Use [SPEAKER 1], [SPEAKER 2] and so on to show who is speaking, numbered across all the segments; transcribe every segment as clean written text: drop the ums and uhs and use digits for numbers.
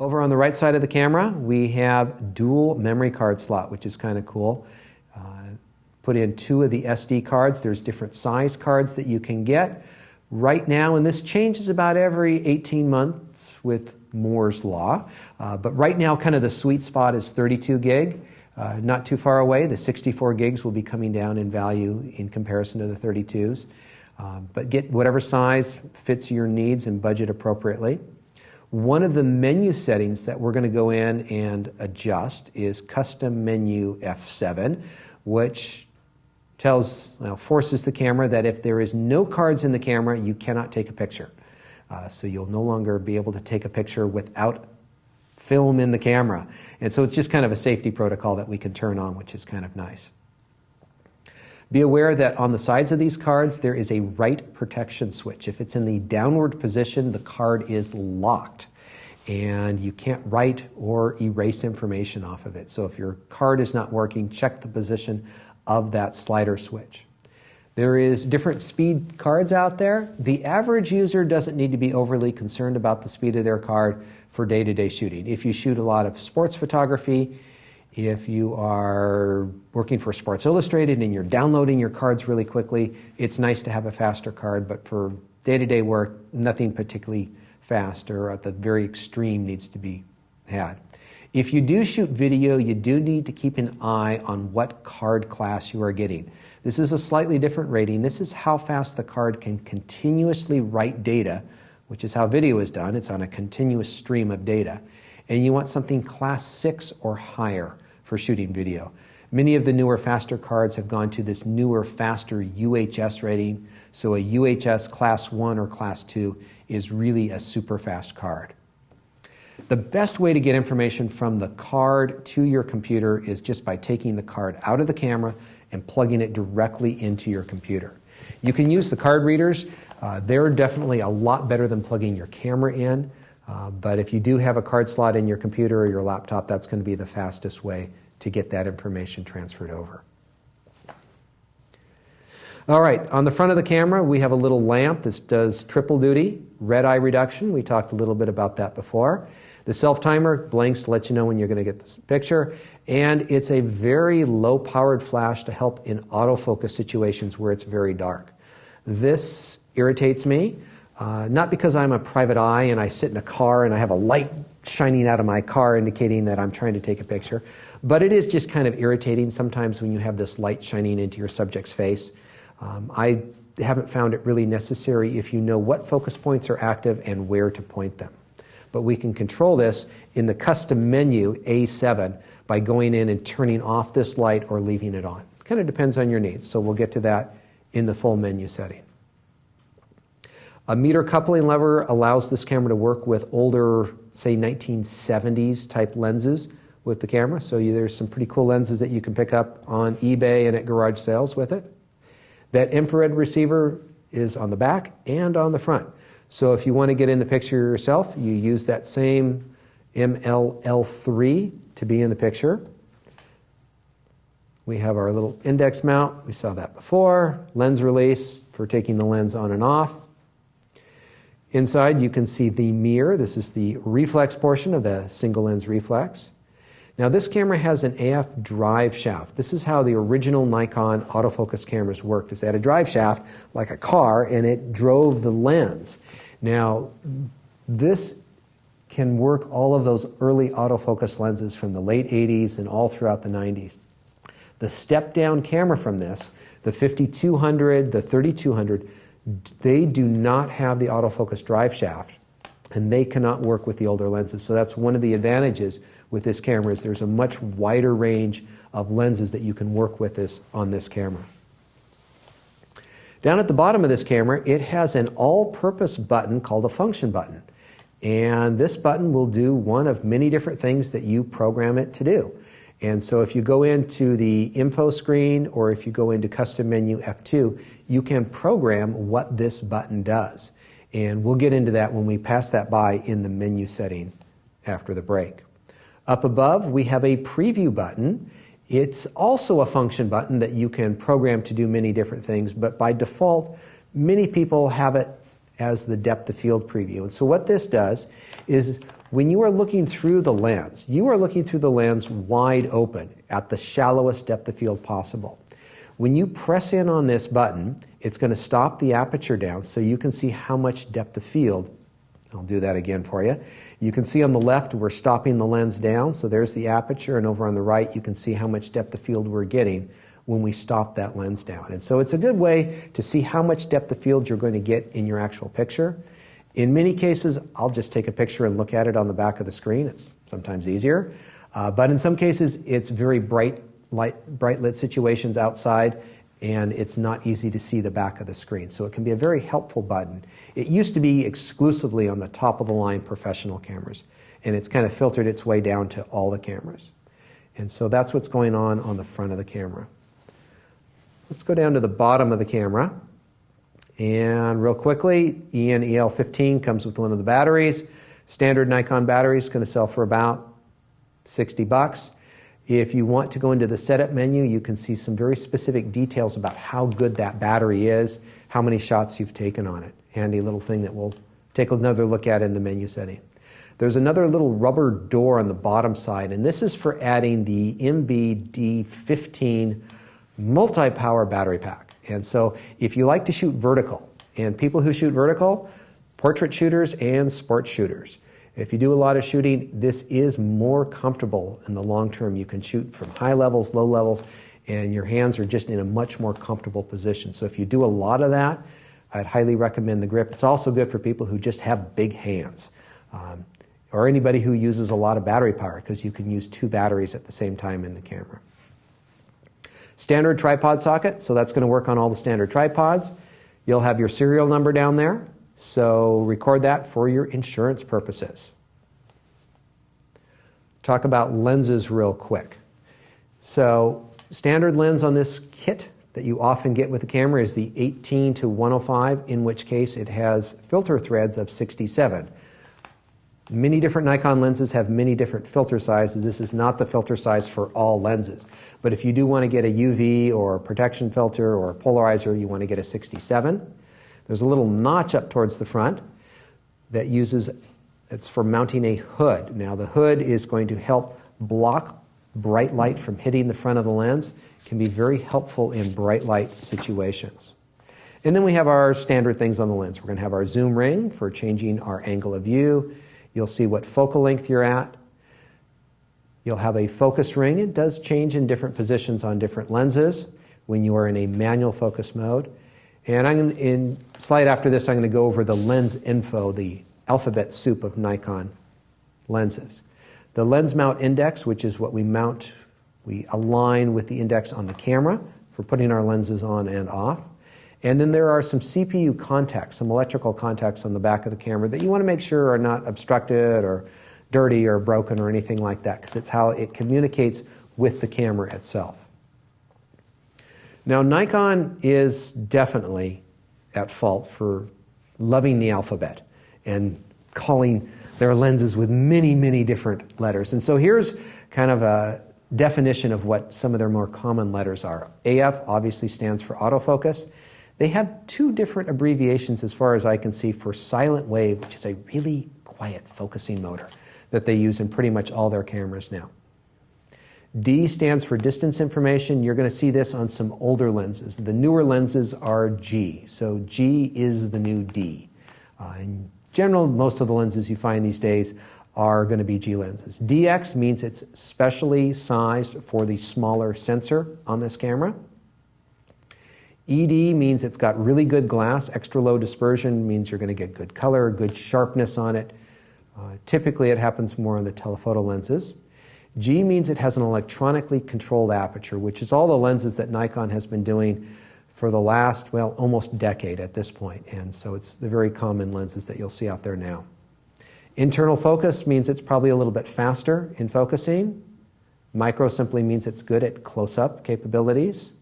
[SPEAKER 1] Over on the right side of the camera, we have dual memory card slot, which is kind of cool. Put in 2 of the SD cards. There's different size cards that you can get. Right now, and this changes about every 18 months with Moore's Law, but right now kind of the sweet spot is 32 gig. Not too far away, the 64 gigs will be coming down in value in comparison to the 32s. But get whatever size fits your needs and budget appropriately. One of the menu settings that we're going to go in and adjust is custom menu F7, which forces the camera that if there is no cards in the camera, you cannot take a picture. So you'll no longer be able to take a picture without film in the camera. And so it's just kind of a safety protocol that we can turn on, which is kind of nice. Be aware that on the sides of these cards, there is a write protection switch. If it's in the downward position, the card is locked, and you can't write or erase information off of it. So if your card is not working, check the position of that slider switch. There is different speed cards out there. The average user doesn't need to be overly concerned about the speed of their card for day-to-day shooting. If you shoot a lot of sports photography, if you are working for Sports Illustrated and you're downloading your cards really quickly, it's nice to have a faster card, but for day-to-day work, nothing particularly fast or at the very extreme needs to be had. If you do shoot video, you do need to keep an eye on what card class you are getting. This is a slightly different rating. This is how fast the card can continuously write data, which is how video is done. It's on a continuous stream of data. And you want something class 6 or higher for shooting video. Many of the newer, faster cards have gone to this newer, faster UHS rating. So a UHS class 1 or class 2 is really a super fast card. The best way to get information from the card to your computer is just by taking the card out of the camera and plugging it directly into your computer. You can use the card readers. They're definitely a lot better than plugging your camera in. But if you do have a card slot in your computer or your laptop, that's going to be the fastest way to get that information transferred over. All right, on the front of the camera, we have a little lamp. This does triple duty, red eye reduction. We talked a little bit about that before. The self-timer blinks to let you know when you're going to get this picture. And it's a very low-powered flash to help in autofocus situations where it's very dark. This irritates me. Not because I'm a private eye and I sit in a car and I have a light shining out of my car indicating that I'm trying to take a picture, but it is just kind of irritating sometimes when you have this light shining into your subject's face. I haven't found it really necessary if you know what focus points are active and where to point them. But we can control this in the custom menu A7 by going in and turning off this light or leaving it on. Kind of depends on your needs, so we'll get to that in the full menu setting. A meter coupling lever allows this camera to work with older, say 1970s type lenses with the camera. So there's some pretty cool lenses that you can pick up on eBay and at garage sales with it. That infrared receiver is on the back and on the front. So if you want to get in the picture yourself, you use that same MLL3 to be in the picture. We have our little index mount. We saw that before. Lens release for taking the lens on and off. Inside, you can see the mirror. This is the reflex portion of the single lens reflex. Now, this camera has an AF drive shaft. This is how the original Nikon autofocus cameras worked. Is they had a drive shaft like a car, and it drove the lens. Now, this can work all of those early autofocus lenses from the late 80s and all throughout the 90s. The step-down camera from this, the 5200, the 3200, they do not have the autofocus drive shaft, and they cannot work with the older lenses. So that's one of the advantages with this camera is there's a much wider range of lenses that you can work with on this camera. Down at the bottom of this camera, it has an all-purpose button called a function button. And this button will do one of many different things that you program it to do. And so if you go into the info screen or if you go into custom menu F2, you can program what this button does. And we'll get into that when we pass that by in the menu setting after the break. Up above, we have a preview button. It's also a function button that you can program to do many different things, but by default, many people have it as the depth of field preview. And so what this does is when you are looking through the lens, you are looking through the lens wide open at the shallowest depth of field possible. When you press in on this button, it's going to stop the aperture down so you can see how much depth of field. I'll do that again for you. You can see on the left we're stopping the lens down, so there's the aperture, and over on the right you can see how much depth of field we're getting when we stop that lens down. And so it's a good way to see how much depth of field you're going to get in your actual picture. In many cases, I'll just take a picture and look at it on the back of the screen. It's sometimes easier. But in some cases, it's very bright lit situations outside, and it's not easy to see the back of the screen. So it can be a very helpful button. It used to be exclusively on the top of the line professional cameras, and it's kind of filtered its way down to all the cameras. And so that's what's going on the front of the camera. Let's go down to the bottom of the camera. And real quickly, EN-EL15 comes with one of the batteries. Standard Nikon battery is going to sell for about $60. If you want to go into the setup menu, you can see some very specific details about how good that battery is, how many shots you've taken on it. Handy little thing that we'll take another look at in the menu setting. There's another little rubber door on the bottom side, and this is for adding the MB-D15 multi-power battery pack. And so if you like to shoot vertical, and people who shoot vertical, portrait shooters and sports shooters, if you do a lot of shooting, this is more comfortable in the long term. You can shoot from high levels, low levels, and your hands are just in a much more comfortable position. So if you do a lot of that, I'd highly recommend the grip. It's also good for people who just have big hands, or anybody who uses a lot of battery power, because you can use two batteries at the same time in the camera. Standard tripod socket, so that's going to work on all the standard tripods. You'll have your serial number down there, so record that for your insurance purposes. Talk about lenses real quick. So standard lens on this kit that you often get with the camera is the 18-105, in which case it has filter threads of 67. Many different Nikon lenses have many different filter sizes. This is not the filter size for all lenses. But if you do want to get a UV or a protection filter or a polarizer, you want to get a 67. There's a little notch up towards the front that it's for mounting a hood. Now the hood is going to help block bright light from hitting the front of the lens. It can be very helpful in bright light situations. And then we have our standard things on the lens. We're going to have our zoom ring for changing our angle of view. You'll see what focal length you're at. You'll have a focus ring. It does change in different positions on different lenses when you are in a manual focus mode. And in slide after this, I'm going to go over the lens info, the alphabet soup of Nikon lenses. The lens mount index, which is what we align with the index on the camera for putting our lenses on and off. And then there are some CPU contacts, some electrical contacts on the back of the camera that you want to make sure are not obstructed or dirty or broken or anything like that, because it's how it communicates with the camera itself. Now, Nikon is definitely at fault for loving the alphabet and calling their lenses with many, many different letters. And so here's kind of a definition of what some of their more common letters are. AF obviously stands for autofocus. They have two different abbreviations as far as I can see for silent wave, which is a really quiet focusing motor that they use in pretty much all their cameras now. D stands for distance information. You're going to see this on some older lenses. The newer lenses are G, so G is the new D. In general, most of the lenses you find these days are going to be G lenses. DX means it's specially sized for the smaller sensor on this camera. ED means it's got really good glass. Extra low dispersion means you're going to get good color, good sharpness on it. Typically it happens more on the telephoto lenses. G means it has an electronically controlled aperture, which is all the lenses that Nikon has been doing for the last, well, almost decade at this point. And so it's the very common lenses that you'll see out there now. Internal focus means it's probably a little bit faster in focusing. Micro simply means it's good at close-up capabilities.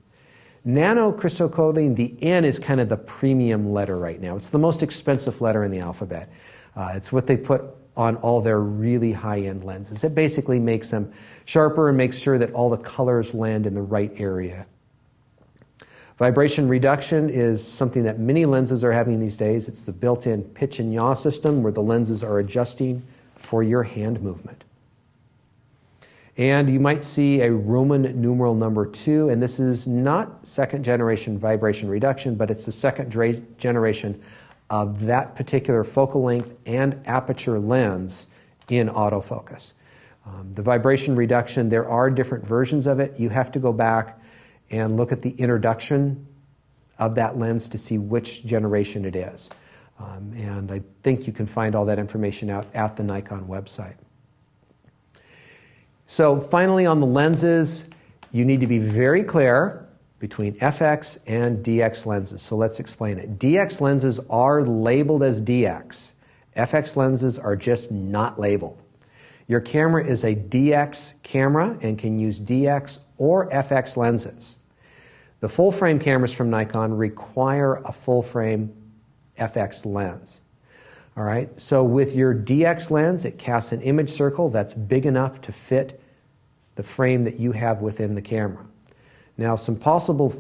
[SPEAKER 1] Nano crystal coating, the N is kind of the premium letter right now. It's the most expensive letter in the alphabet. It's what they put on all their really high-end lenses. It basically makes them sharper and makes sure that all the colors land in the right area. Vibration reduction is something that many lenses are having these days. It's the built-in pitch and yaw system where the lenses are adjusting for your hand movement. And you might see a Roman numeral number 2, and this is not second generation vibration reduction, but it's the second generation of that particular focal length and aperture lens in autofocus. The vibration reduction, there are different versions of it. You have to go back and look at the introduction of that lens to see which generation it is. And I think you can find all that information out at the Nikon website. So finally on the lenses, you need to be very clear between FX and DX lenses. So let's explain it. DX lenses are labeled as DX. FX lenses are just not labeled. Your camera is a DX camera and can use DX or FX lenses. The full frame cameras from Nikon require a full frame FX lens. All right, so with your DX lens, it casts an image circle that's big enough to fit the frame that you have within the camera. Now, some possible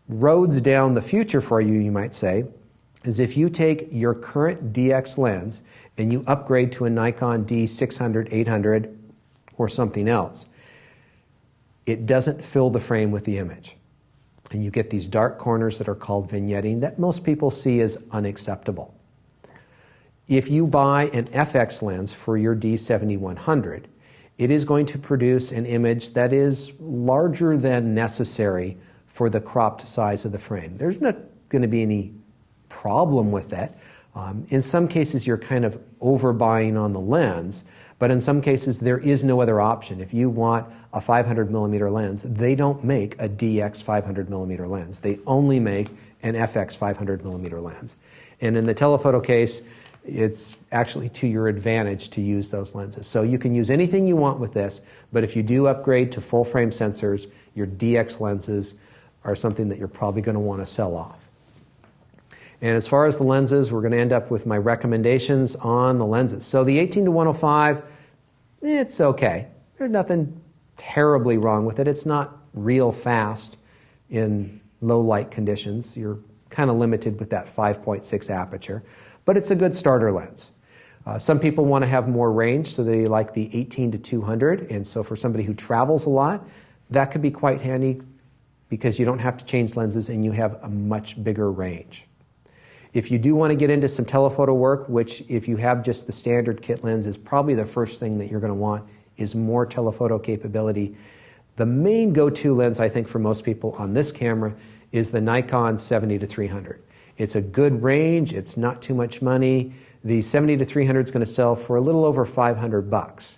[SPEAKER 1] roads down the future for you, you might say, is if you take your current DX lens and you upgrade to a Nikon D600, 800, or something else, it doesn't fill the frame with the image. And you get these dark corners that are called vignetting that most people see as unacceptable. If you buy an FX lens for your D7100, it is going to produce an image that is larger than necessary for the cropped size of the frame. There's not going to be any problem with that. In some cases, you're kind of overbuying on the lens, but in some cases, there is no other option. If you want a 500 millimeter lens, they don't make a DX 500 millimeter lens. They only make an FX 500 millimeter lens. And in the telephoto case, it's actually to your advantage to use those lenses. So you can use anything you want with this, but if you do upgrade to full frame sensors, your DX lenses are something that you're probably going to want to sell off. And as far as the lenses, we're going to end up with my recommendations on the lenses. So the 18-105, it's okay. There's nothing terribly wrong with it. It's not real fast in low light conditions. You're kind of limited with that 5.6 aperture. But it's a good starter lens. Some people want to have more range, so they like the 18-200, and so for somebody who travels a lot, that could be quite handy because you don't have to change lenses and you have a much bigger range. If you do want to get into some telephoto work, which if you have just the standard kit lens is probably the first thing that you're going to want, is more telephoto capability. The main go-to lens, I think, for most people on this camera is the Nikon 70-300. It's a good range, it's not too much money. The 70-300 is going to sell for a little over $500.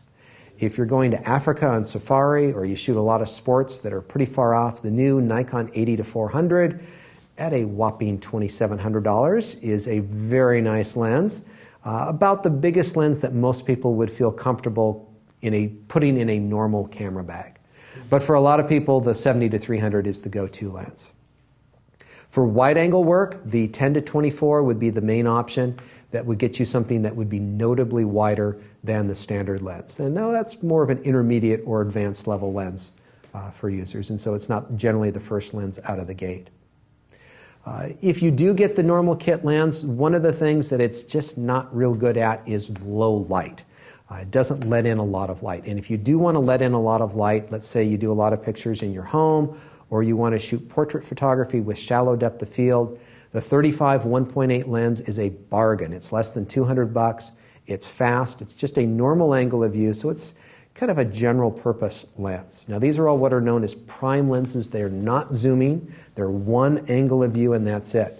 [SPEAKER 1] If you're going to Africa on safari or you shoot a lot of sports that are pretty far off, the new Nikon 80-400 at a whopping $2,700 is a very nice lens. About the biggest lens that most people would feel comfortable putting in a normal camera bag. But for a lot of people, the 70-300 is the go-to lens. For wide-angle work, the 10-24 would be the main option. That would get you something that would be notably wider than the standard lens. And now that's more of an intermediate or advanced level lens for users, and so it's not generally the first lens out of the gate. If you do get the normal kit lens, one of the things that it's just not real good at is low light. It doesn't let in a lot of light. And if you do want to let in a lot of light, let's say you do a lot of pictures in your home, or you want to shoot portrait photography with shallow depth of field, the 35 1.8 lens is a bargain. It's less than $200. It's fast. It's just a normal angle of view, so it's kind of a general purpose lens. Now these are all what are known as prime lenses. They're not zooming. They're one angle of view and that's it.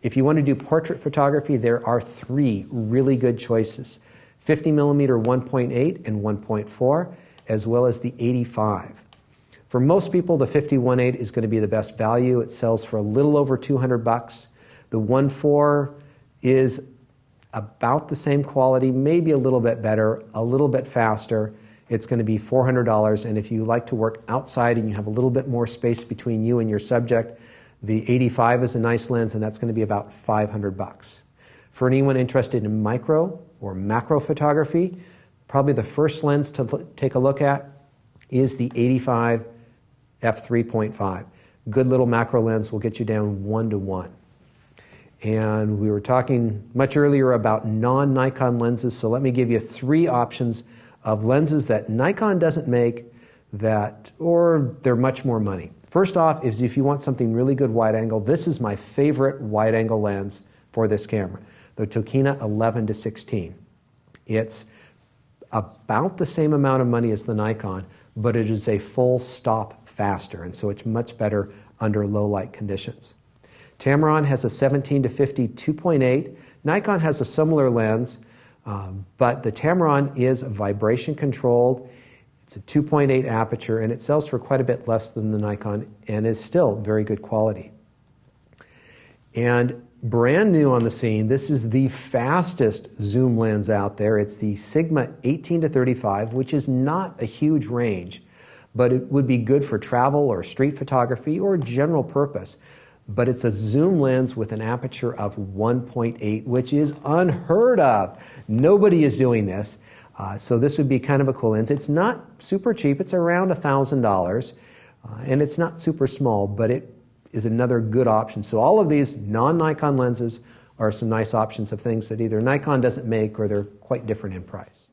[SPEAKER 1] If you want to do portrait photography, there are three really good choices. 50 millimeter 1.8 and 1.4, as well as the 85. For most people, the 50-1.8 is going to be the best value. It sells for a little over $200. The 1.4 is about the same quality, maybe a little bit better, a little bit faster. It's going to be $400, and if you like to work outside and you have a little bit more space between you and your subject, the 85 is a nice lens, and that's going to be about $500. For anyone interested in micro or macro photography, probably the first lens to take a look at is the 85 f3.5. good little macro lens will get you down 1:1. And we were talking much earlier about non-Nikon lenses, so let me give you 3 options of lenses that Nikon doesn't make or they're much more money. First off is if you want something really good wide angle, this is my favorite wide angle lens for this camera, the Tokina 11-16. It's about the same amount of money as the Nikon, but it is a full stop faster, and so it's much better under low light conditions. Tamron has a 17-50 2.8. Nikon has a similar lens, but the Tamron is vibration controlled. It's a 2.8 aperture, and it sells for quite a bit less than the Nikon and is still very good quality. And brand new on the scene, this is the fastest zoom lens out there. It's the Sigma 18-35, which is not a huge range, but it would be good for travel or street photography or general purpose. But it's a zoom lens with an aperture of 1.8, which is unheard of. Nobody is doing this. So this would be kind of a cool lens. It's not super cheap. It's around $1,000. And it's not super small, but it is another good option. So all of these non-Nikon lenses are some nice options of things that either Nikon doesn't make or they're quite different in price.